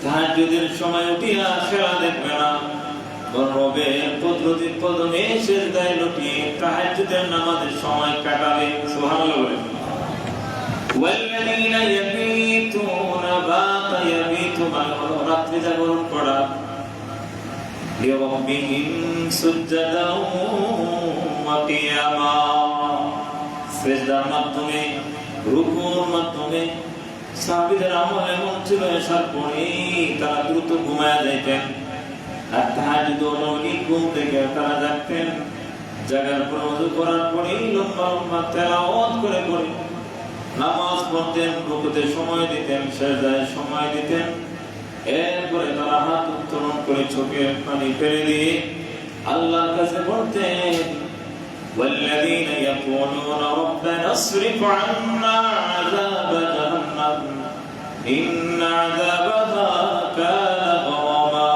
তাহাজ্জুদের সময় উঠিয়া খেলা দেখবে না, রবের কুদরতের কদমে সিজদায় লুটিয়ে তাহাজ্জুদের নামাজের সময় কাটাবে। সুবহানাল্লাহ বলেন। ওয়াল্লাযীনা ইয়াবিতুনা বাতা ইয়াবিতু মানে রাত্রি জাগরণ করা, লিরাব্বিহিম সুজদান ওয়া কিয়ামা, সিজদার মাধ্যমে রুকুর মাধ্যমে। সাহাবীদের আমল এমন ছিল, এসার পরেই তারা দ্রুত ঘুমায়া যাইতেন, আর তাহাজ্জুদ নবী ঘুম থেকে তারা জাগতেন, জাগার পর ওযু করার পরেই লম্বা লম্বা তেলাওয়াত করে করে নামাজ পড়তেন, রুকুতে সময় দিতেন, সিজদায় সময় দিতেন। এরপরে তারা হাত উত্তোলন করে চোখের পানি ফেলে দিয়ে আল্লাহর কাছে বলতেন والذين يقولون ربنا اصرف عنا عذاب جهنم إن عذابها كان غراما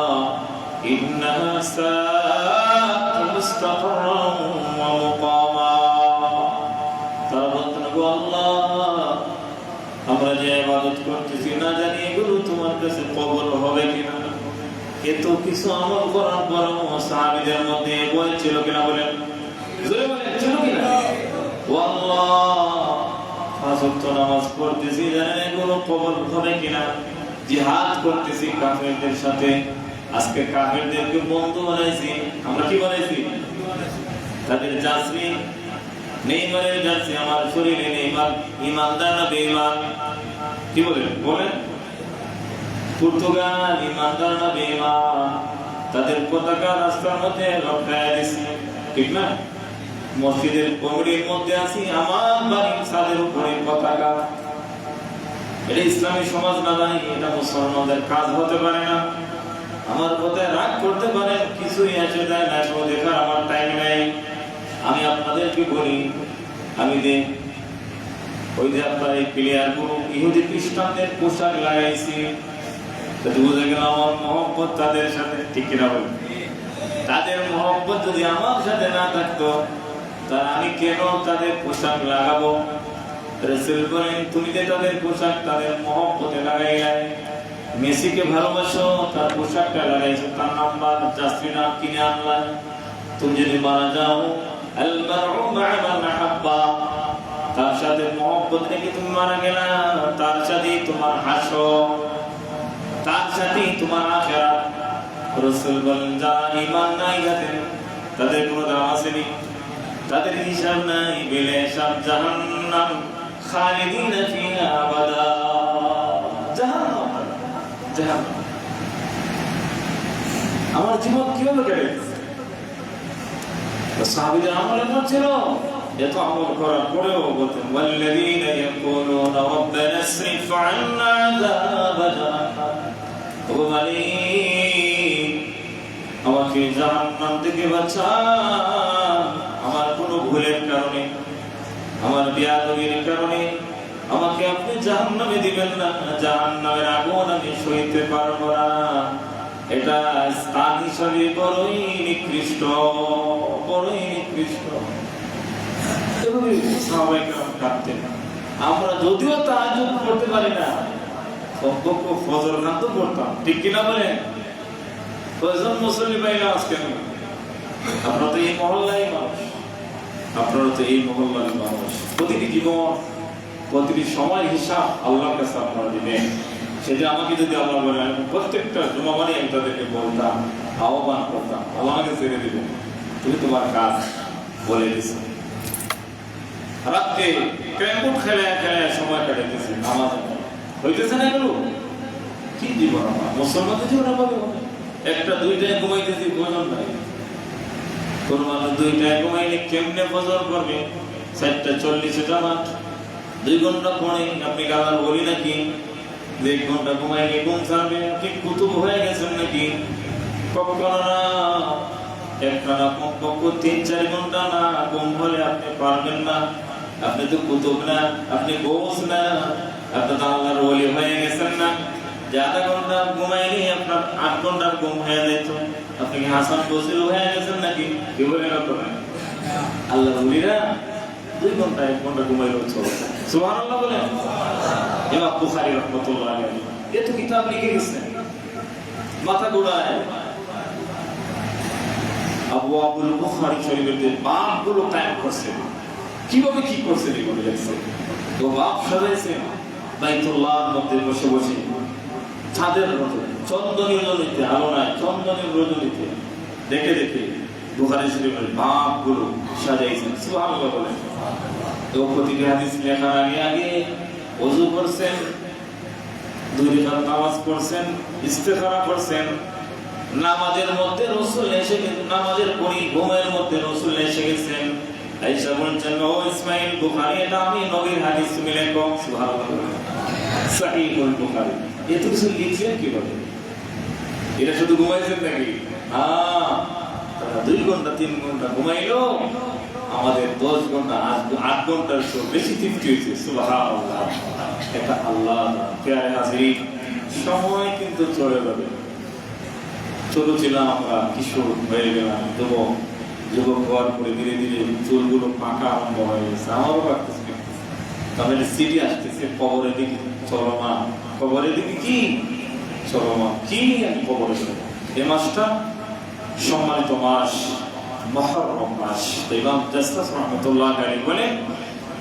إنها ساءت مستقرا ومقاما। তারা বলতেন আল্লাহ, আমরা যে ইবাদত করতেছি না জানি এগুলো তোমার কাছে কবুল হবে কিনা। এত কিছু আমল করার পরও সাহাবীদের মধ্যে ভয় ছিল কিনা বলেন? জোরে বলেন, ছিল কিনা? আল্লাহ, পাঁচ ওয়াক্ত নামাজ পড়তেছি, জানেন এগুলো কবুল হবে কিনা। জিহাদ করতেছি কাফেরদের সাথে, আজকে কাফেরদেরকে বন্ধু বানাইছি। আমরা কি বানাইছি? তাদের জার্সি, নেইমারের জার্সি আমার শরীরে। নেইমার ইমানদার না বেঈমান? কি বলেন বলেন? পর্তুগাল ইমানদার না বেঈমান? তাদের পতাকা রাস্তার মধ্যে লটকায়া দিছি, ঠিক না? মসজিদের কমিটির মধ্যে আছি, আমার বাড়ির ছাদের উপরে পতাকা। এটা ইসলামী সমাজ না জানি, এটা মুসলমানদের কাজ হতে পারে না। আমার কথায় রাগ করতে পারেন, কিছুই এসে যায় না, তো দেখার আমার টাইম নেই। আমি আপনাদেরকে বলি, আমি যে ওই যে আপনার এই প্লেয়ার গুলো ইহুদি খ্রিস্টানদের পোশাক লাগাইছি, বুঝে গেল আমার মহব্বত তাদের সাথে, ঠিক কিনা বলি? তাদের মহব্বত যদি আমার সাথে না থাকতো, তাহলে আমি কেন তাদের পোশাক লাগাবো? রাসূল বলেন, তুমি যে তাদের পোশাক তাদের মহব্বতে লাগাইলাই। মেসিকে ভালোবাসো, তার পোশাকটা লাগাইছো, তার নাম্বার জার্সি নাম কিনে আনলাই। তুমি যদি মারা যাও আল মারউ মা'a মান আহাব্বা, তার সাথে মহব্বত রেখে তুমি মারা গেলা, তার সাথেই তোমার হাসর, তার সাথেই তোমার আখিরাত। রাসূল বলেন যারা ঈমান নাই তাদের কোনো দাম আসেনি, তাদের হিসাব নাই, বিলে হিসাব, জাহান্নাম খালিদিনা ফিহা আবাদা, জাহান্নাম। আমার জীবন কিভাবে কেটেছে? সাহাবীদের আমল এমন ছিল, এত আমল করার পরেও বলতেন ওয়াল্লাযীনা ইয়াকুলুনা রাব্বানা ইসরিফ আন্না আযাব জাহান্নাম, ও মালিক আমাকে জাহান্নাম থেকে বাঁচান, আমার কোনো ভুলের কারণে, আমার বেয়াদবির কারণে আমাকে আপনি জাহান্নামে দিবেন না, জাহান্নামের আগুন আমি সইতে পারবো না। এটা স্থান হিসাবে বড়ই নিকৃষ্ট, বড়ই নিকৃষ্ট। সাহাবায়ে কেরাম কাঁদতেন। আমরা যদিও তাহাজ্জুদ পড়তে পারি না, কমপক্ষে ফজর নাম তো পড়তাম, ঠিক কিনা বলেন? কয়জন মুসল্লি পাইলাম আজকে? আপনারা তো এই মহল্লায় মানুষ, আপনারা তো এই মহল্লার মানুষ। প্রতিটি জীবন, প্রতিটি সময় হিসাব আল্লাহর কাছে আপনারা দিবেন। সেটা আমাকে যদি আল্লাহ বলেন, প্রত্যেকটা জুমাবারে আমি তাদেরকে বলতাম, আহ্বান করতাম, আল্লাহ আমাকে ছেড়ে দিবেন, তুমি তোমার কাজ বলে দিছো। রাত্রে ক্যাম্পুট খেলে খেলে সময় কাটাইতেছে, নামাজ হইতেছে না এগুলো? কি জীবন আমার মুসলমানদের জীবন হবে? একটা দুইটায় ঘুমাইতেছি, ভোজন নাই। কোন মানুষ দুইটায় ঘুমাইলে কেমনে ফজর করবে? 4:40 জামাত, 2 ঘন্টা পরে আপনি গালার বলি নাকি 1 ঘন্টা ঘুমাইলে ঘুম ছাড়বে? আপনি কুতুব হয়ে গেছেন নাকি? কখনো না, একটানা কমপক্ষে 3-4 ঘন্টা না ঘুম হলে আপনি পারবেন না। আপনি তো কুতুব না, আপনি গোস না, আপনি তো আল্লাহর ওলি হয়ে গেছেন না। যে 1/2 ঘন্টা ঘুমাইলে আপনার 8 ঘন্টার ঘুম হয়ে যেত, আপনি কি হাসান বসরি হয়ে গেছেন নাকি? কি বলেন আপনারা? আল্লাহর ওলিরা 2 ঘন্টা 1 ঘন্টা ঘুমাইলেও চলে। সুবহানাল্লাহ বলেন। ইমাম বুখারী রাহমাতুল্লাহ আলাইহি এত কিতাব লিখে গেছেন, মাথা ঘোরায়। আবওয়াবুল বুখারী শরীফের বাবগুলো কায়েম করছেন, কিভাবে কি করছেন এগুলো লিখছেন। তো বাব সাজাইছেন বাইতুল্লাহর মধ্যে বসে বসে, ছাদের মধ্যে চন্দনী রজনীতে, আলো নাই, চন্দনী রজনীতে দেখে দেখে বুখারী শরীফের বাবগুলো সাজাইছেন। সুবহানাল্লাহ বলেন। তো প্রতিটি হাদিস লেখার আগে আগে ওযু করছেন, 2 রাকাত নামাজ পড়ছেন, ইস্তেখারা করছেন। নামাজের মধ্যে রাসূল এসে গেছেন, নামাজের পরে ঘুমের মধ্যে রাসূল এসে গেছেন। আয়েশা বলছেন, ও ইসমাইল, বুখারী এটা আমি নবীর হাদিস তুমি লেখো। সুবহানাল্লাহ, সহিহুল বুখারী। এত কিছু লিখছেন কিভাবে? এটা শুধু ঘুমাইছেন নাকি? 2 ঘন্টা 3 ঘন্টা ঘুমাইলো, আমাদের 10 ঘন্টা 8 ঘন্টার চেয়ে বেশি তৃপ্তি হয়েছে। সুবহানাল্লাহ, এটা আল্লাহ। প্রিয় হাজিরিন, সময় কিন্তু চলে যাবে। ছোট ছিলাম আমরা, কিশোর হয়ে গেলাম, যুবক হওয়ার পরে ধীরে ধীরে চুলগুলো পাকা আরম্ভ হয়ে গেছে। আমারও লাগতেছে, তাহলে সিটি আসতেছে, কবরের দিকে চলো মা, কবরের দিকে কি চলো মা, কি আমি কবরে চলো। এই মাসটা সম্মানিত মাস, মুহররম মাস। ইমাম জাসসাস রাহমাতুল্লাহ আলাইহি বলেন,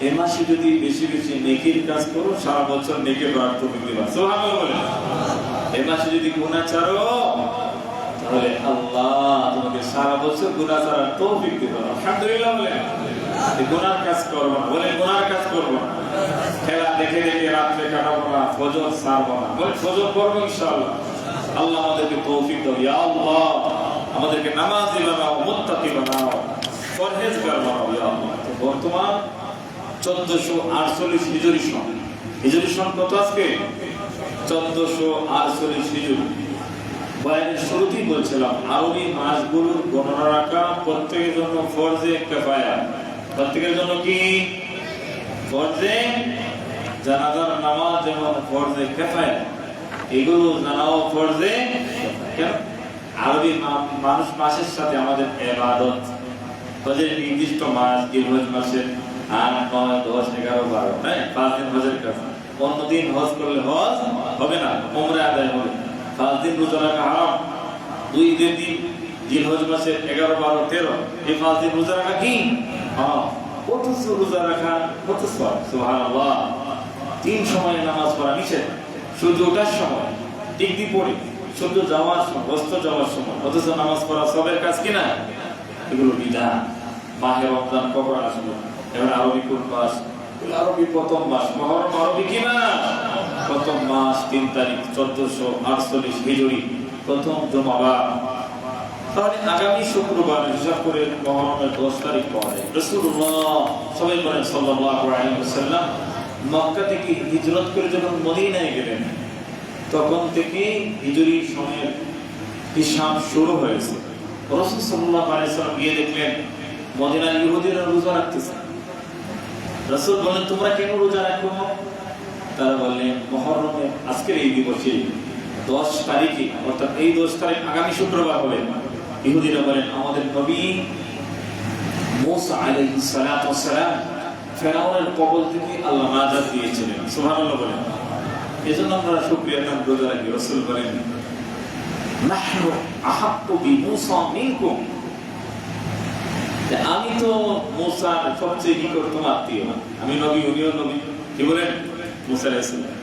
এই মাসে যদি বেশি বেশি নেকির কাজ করো, সারা বছর নেকি করার তৌফিক দিবেন। সুবহানাল্লাহ বলেন। এই মাসে যদি গুনাহ ছাড়ো, তাহলে আল্লাহ তোমাকে সারা বছর গুনাহ ছাড়ার তৌফিক দিবেন। আলহামদুলিল্লাহ বলেন। এই গুনার কাজ করব না, বলেন গুনার কাজ করব না। খেলা দেখে দেখে রাত্রে কাটাবো না, ফজর ছাড়বো না, বলেন ফজর করবো ইনশাআল্লাহ। আল্লাহ আমাদেরকে তৌফিক দাও, ইয়া আল্লাহ। আমাদেরকে নামাজি বানাও, মুত্তাকি বানাও, পরহেজগার বানাও, ইয়া আল্লাহ। বর্তমান 1448 হিজরি সন। হিজরি সন কত আজকে? 1448 হিজরি। বয়ানের শুরুতেই বলছিলাম, আরবি মাসগুলোর গণনা রাখা প্রত্যেকের জন্য ফরজে কিফায়া। প্রত্যেকের জন্য কি? ফরজে। জানাজার নামাজ যেমন ফরজে কিফায়া, এগুলো জানাও ফরজে। কেন? আরবি মানুষ মাসের সাথে আমাদের ইবাদত, হজের নির্দিষ্ট মাস, জিলহজ মাসের 8, 9, 10, 11, 12, হ্যাঁ 5 দিন হজের কাজ। অন্য দিন হজ করলে হজ হবে না, উমরা আদায় হবে। 5 দিন রোজা রাখা হারাম, 2 ঈদের দিন জিলহজ মাসের 11, 12, 13 এই 5 দিন রোজা রাখা কি? কত রোজা রাখা, কত সওয়াব। সুবহানাল্লাহ। 3 সময়ে নামাজ পড়া নিষেধ। সূর্য ওঠার সময়, টিকটি পড়ে, সূর্য যাওয়ার সময়, অস্ত যাওয়ার সময়, অথচ নামাজ পড়া সবের কাজ কিনা? এগুলো বিধান। মাহে রমজান কখন আসলো? এবার আরবি কোন মাস? আরবি প্রথম মাস। মহরম আরবি কি মাস? প্রথম মাস, 3 তারিখ 1448 হিজরি, প্রথম জুমাবার। তাহলে আগামী শুক্রবার হিসাব করে মহরমের 10 তারিখ পাওয়া যায়। রাসূলুল্লাহ সবাই বলেন সাল্লাল্লাহু আলাইহি ওয়াসাল্লাম মক্কা থেকে হিজরত করে যখন মদিনায় গেলেন, তখন থেকে হিজরি সময়ের হিসাব শুরু হয়েছে। রাসূল সাল্লাল্লাহু আলাইহি ওয়াসাল্লাম গিয়ে দেখলেন মদিনার ইহুদিরা রোজা রাখতেছে। রাসূল বলেন, তোমরা কেন রোজা রাখো? তারা বললেন, মুহররমের আজকের এই দিবসে 10 তারিখে, অর্থাৎ এই 10 তারিখ আগামী শুক্রবার হবে। ইহুদিরা বলেন, আমাদের নবী মুসা আলাইহিস সালাতু ওয়াস সালাম ফেরাউনের কবল থেকে আল্লাহ নাজাত দিয়েছিলেন। সুবহানাল্লাহ বলেন। এজন্য আমরা শুকরিয়া আদায় রোজা রাখি। রাসূল বলেন, নাহনু আহাক্কু বিমুসা মিনকুম, আমি তো মুসার সবচেয়ে নিকটতম আত্মীয়। আমি নবী, উনিও নবী। কি বলেন? মুসা আলাইহিস সালাম।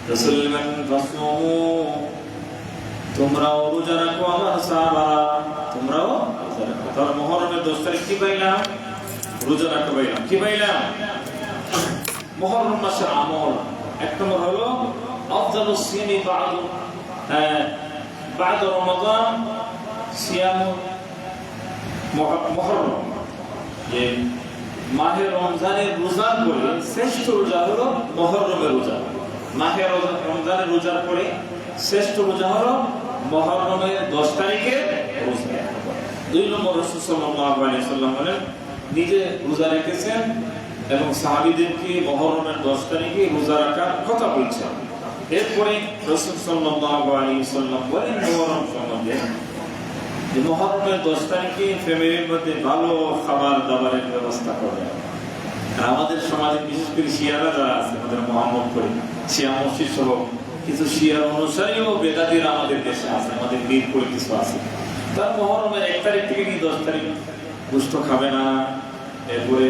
রাসূল বলেন, ফাসুমু, তোমরাও রোজা রাখো আমার সাহাবারা, তোমরাও রোজা রাখো। তাহলে মুহররমের 10 তারিখ কি পাইলাম? রোজা রাখা পাইলাম। কি পাইলাম? মুহররম মাসের আমল 1 নম্বর হলো আফজালুস সিয়ামি বা'দ রমাদান সিয়াম মুহররম। যে মাহে রমজানের রোজার পরে শ্রেষ্ঠ রোজা হলো মুহররমের রোজা। মাহে রমজানের রোজার পরে শ্রেষ্ঠ রোজা হলো মুহররমের 10 তারিখের রোজা। 2 নম্বর রাসূল সাল্লাল্লাহু আলাইহি ওয়াসাল্লাম বলেন, নিজে রোজা রেখেছেন এবং সাহাবীদেরকে মুহররমের 10 তারিখে রোজা রাখার কথা বলছেন। এরপরে রাসূল সাল্লাল্লাহু আলাইহি ওয়াসাল্লাম বলেন মুহররম সম্বন্ধে যে মুহররমের 10 তারিখে ফ্যামিলির মধ্যে ভালো খাবার দাবারের ব্যবস্থা করবেন। আর আমাদের সমাজে বিশেষ করে শিয়ারা যারা আছে, আমাদের মোহাম্মদপুরে শিয়া মসজিদ সহ কিছু শিয়ার অনুসারী ও বেদাতিরা আমাদের দেশে আছে, আমাদের মিরপুরে কিছু আছে। তার মুহররমের 1 তারিখ থেকে 10 তারিখ গোশত খাবে না, এরপরে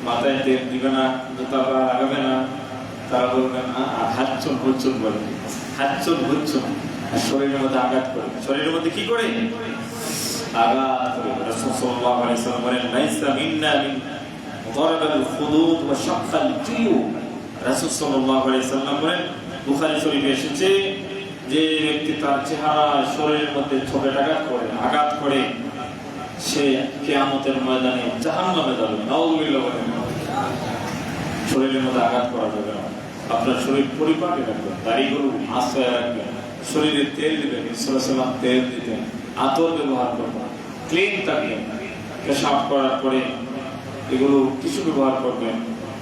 মাথায় তেল দিবে না, জুতা পা লাগাবে না। তারা বলবেন হাচ্ছন হুচ্ছন বলে, হাচ্ছন হুচ্ছন, শরীরের মধ্যে আঘাত করে। শরীরের মধ্যে কি করে? আঘাত করে। রাসূল সাল্লাল্লাহু আলাইহি ওয়াসাল্লাম বলেন, লাইসা মিন্না মিন দারাবাল খুদুদ ওয়া শাক্কাল জিয়ু। রাসূল সাল্লাল্লাহু আলাইহি ওয়াসাল্লাম বলেন, বুখারী শরীফে এসেছে, যে ব্যক্তি তার চেহারা শরীরের মধ্যে ছোপের আঘাত করে সে কিয়ামতের ময়দানে জাহান্নামে যাবে। নাউযুবিল্লাহ বলেন। শরীরের মধ্যে আঘাত করা যাবে না। আপনার শরীর পরিপাটি রাখবেন, দাড়িগুলো আশ্রয় রাখবেন, শরীরে তেল দিবেন, সাল্লাল্লাহু তেল দিবেন, আতর ব্যবহার করবেন, ক্লিন থাকবেন। পেশাব করার পরে এগুলো কিছু ব্যবহার করবেন,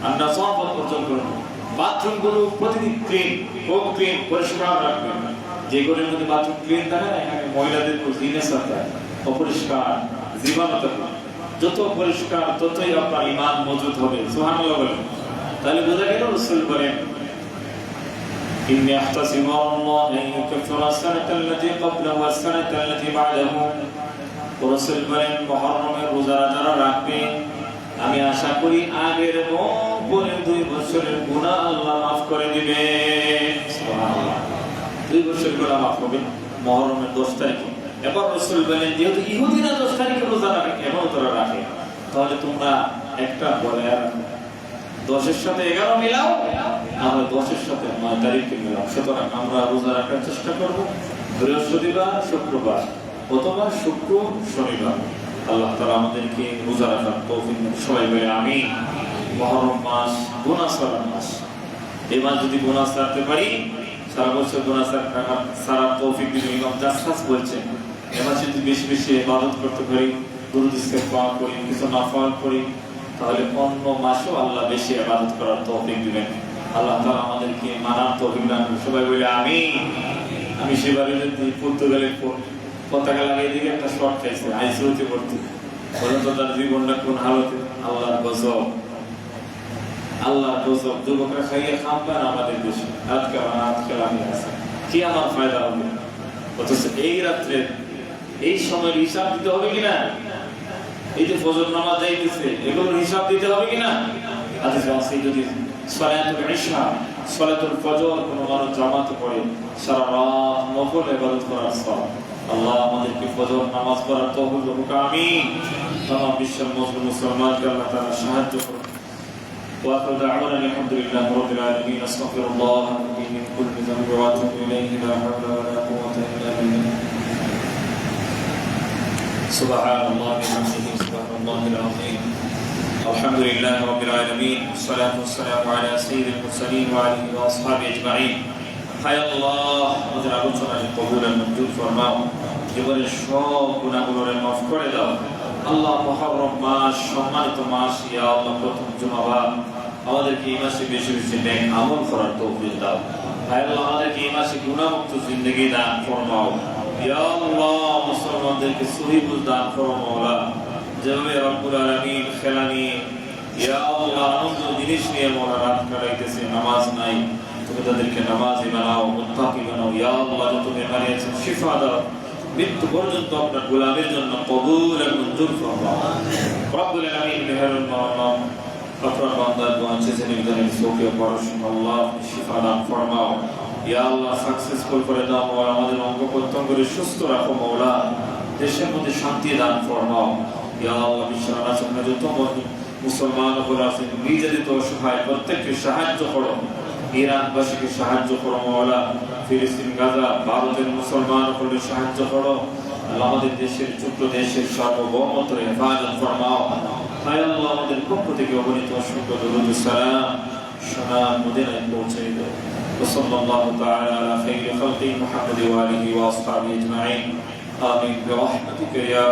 আর নাযাফাত অর্জন করবেন। বাথরুমগুলো প্রতিদিন ক্লিন, খুব ক্লিন, পরিষ্কার রাখবেন। যে ঘরের মধ্যে বাথরুম ক্লিন থাকে না, এখানে মহিলাদের জিনিস থাকে, অপরিষ্কার, জীবাণু থাকে। যত পরিষ্কার ততই আপনার ঈমান মজবুত হবে। সুবহানাল্লাহ বলেন। তাহলে বোঝা গেল রাসূল বলেন, ইন্নী আহতাসিবু আল্লাহ আন ইউকাফিরা আস-সানাতাল্লাতী ক্বাবলাহু ওয়াস-সানাতাল্লাতী বা'দাহু। রাসূল বলেন, মুহররমের রোজা যারা রাখবে, আমি আশা করি আগের এবং পরের 2 বছরের গুনাহ আল্লাহ মাফ করে দিবেন। সুবহানাল্লাহ। 2 বছরের গুনাহ মাফ হবে মুহররমের 10 তারিখে। এবার রাসূল বলেন, যেহেতু ইহুদিরা 10 তারিখে রোজা রাখে, এমন তারা রাখে, তাহলে তোমরা একটা বলে রাখো, 10 এর সাথে 11 মিলাও, আমরা 10 এর সাথে 9 তারিখে মিলাও। সুতরাং আমরা রোজা রাখার চেষ্টা করব বৃহস্পতিবার, শুক্রবার, অথবা শুক্র শনিবার। আল্লাহ তাআলা আমাদেরকে রোজা রাখার তৌফিক দান। সবাই বলে আমিন। মুহররম মাস গুনাহ ছাড়ার মাস। এই মাস যদি গুনাহ ছাড়তে পারি, সারা বছর গুনাহ ছাড়ার তৌফিক দিবেন। ইমাম জাসসাস বলছেন, এই মাসে যদি বেশি বেশি ইবাদত করতে পারি, দুরূদ ইস্তিগফার করি, কিছু নফল করি, তাহলে অন্য মাসেও আল্লাহ বেশি ইবাদত করার তৌফিক দিবেন। আল্লাহ তাআলা আমাদেরকে মানার তৌফিক দান করুন। সবাই বলে আমিন। আমি সেবারে যদি পর্তুগালের পতাকা লাগিয়ে দিকে একটা শট খাইছে, আইসিইউতে ভর্তি। বলেন তো তার জীবনটা কোন হালতে? আল্লাহর গজব, আল্লাহর গজব। যুবকরা খাইয়ে খাম্পান আমাদের দেশে, রাত খেলা আছে, কি আমার ফায়দা হবে? অথচ এই রাত্রে এই সময়ের হিসাব দিতে হবে কিনা? এই যে ফজর নামাজ যাইতেছে এগুলোর হিসাব দিতে হবে কিনা? হাদিসে আছে যদি সালাতুল ইশা সালাতুল ফজর কোন মানুষ জামাতে পড়ে সারা রাত নফল ইবাদত করার সওয়াব আল্লাহ আমাদেরকে ফজর নামাজ পড়ার তৌফিক দান করুন আমিন। তামাম বিশ্বের মুসলমানকে আল্লাহ তাআলা সাহায্য করুন। وآخر دعوانا الحمد لله رب العالمين أستغفر الله لي من كل ذنب وأتوب إليه لا حول ولا قوة إلا بالله سبحان الله وبحمده سبحان الله العظيم الحمد لله رب العالمين والصلاة والسلام على سيد المرسلين وعليه وأصحابه أجمعين حي الله আমাদের আলোচনাকে কবুল আর মঞ্জুর ফরমাও। জীবনের সব গুনাহগুলোরে মাফ করে দাও আল্লাহ। মুহররম মাস সম্মানিত মাস, ইয়া আল্লাহ প্রথম জুমাবার আমাদেরকে এই মাসে বেশি বেশি নেক আমল করার তৌফিক দাও। হায় আল্লাহ আমাদেরকে এই মাসে গুনাহমুক্ত জিন্দেগি দান ফরমাও। ইয়া আল্লাহ মুসলমানদেরকে সহি বুঝ দান ফরমাও মাওলা। যেভাবে রব্বুল আলামিন খেলানি ইয়া আল্লাহ আনন্দ জিনিস নিয়ে মোরা রাত কাটাইতেছে, নামাজ নাই, তুমি তাদেরকে নামাজি বানাও, মুত্তাকি বানাও। ইয়া আল্লাহ যত বেমারি আছে শিফা দাও, মৃত্যু পর্যন্ত আপনার গোলামের জন্য কবুল আর মঞ্জুর ফরমাও। রব্বুল আলামিন মেহেরবান মাওলানা আপনার বান্দার দোয়া চেয়ে নিবেদনের চোখে পড়াশোনা আল্লাহ শিফা দান ফরমাও। ইয়া আল্লাহ সাকসেসফুল করে দাও মাওলা, আমাদের অঙ্গ প্রত্যঙ্গকে সুস্থ রাখো মাওলা, দেশের মধ্যে শান্তি দান ফরমাও। ইয়া আল্লাহ বিশ্বের আনাচে যত মুসলমান আছেন নিজেদের অসহায় প্রত্যেককে সাহায্য করো। ইরানবাসীকে সাহায্য করো মাওলা, ফিলিস্তিন গাজা ভারতের মুসলমান হলে সাহায্য করো আল্লাহ। আমাদের দেশের ছোট্ট দেশের সার্বভৌমত্বের হেফাজত ফরমাও। হায় আল্লাহ আমাদের পক্ষ থেকে অগণিত অসংখ্য দরুদ ও সালাম সোনার মদিনায় পৌঁছে দাও। ওয়াসাল্লাল্লাহু তাআলা আলা খাইরি খালকি মুহাম্মদ ওয়া আলিহি ওয়া আসহাবিহি আজমাইন আমিন বিরহমাতিকা ইয়া